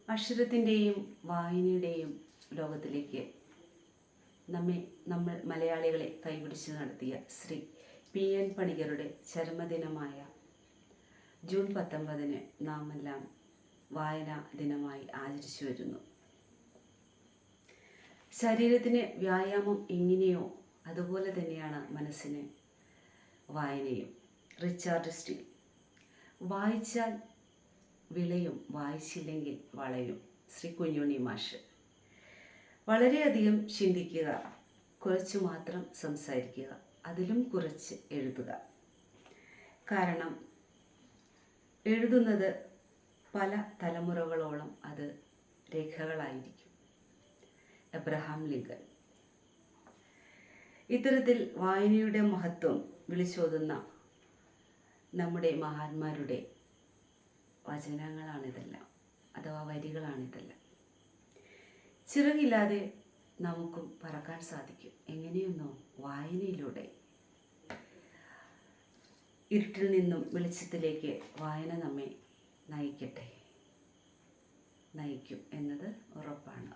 അക്ഷരത്തിൻ്റെയും വായനയുടെയും ലോകത്തിലേക്ക് നമ്മൾ മലയാളികളെ കൈപിടിച്ച് നടത്തിയ ശ്രീ PN പണിക്കരുടെ ചരമദിനമായ ജൂൺ 19 നാം എല്ലാം വായനാ ദിനമായി ആചരിച്ചു വരുന്നു. ശരീരത്തിന് വ്യായാമം എങ്ങനെയോ അതുപോലെ തന്നെയാണ് മനസ്സിന് വായനയും. Richard steel. വായിച്ചാൽ വിളയും, വായിച്ചില്ലെങ്കിൽ വളയും. ശ്രീ കുഞ്ഞുണ്ണി മാഷ്. വളരെയധികം ചിന്തിക്കുക, കുറച്ച് മാത്രം സംസാരിക്കുക, അതിലും കുറച്ച് എഴുതുക. കാരണം എഴുതുന്നത് പല തലമുറകളോളം അത് രേഖകളായിരിക്കും. Abraham Lincoln. ഇത്തരത്തിൽ വായനയുടെ മഹത്വം വിളിച്ചോതുന്ന നമ്മുടെ മഹാന്മാരുടെ വചനങ്ങളാണിതെല്ലാം, അഥവാ വരികളാണിതെല്ലാം. ചിറകില്ലാതെ നമുക്കും പറക്കാൻ സാധിക്കും. എങ്ങനെയൊന്നോ വായനയിലൂടെ. ഇരുട്ടിൽ നിന്നും വെളിച്ചത്തിലേക്ക് വായന നമ്മെ നയിക്കും എന്നത് ഉറപ്പാണ്.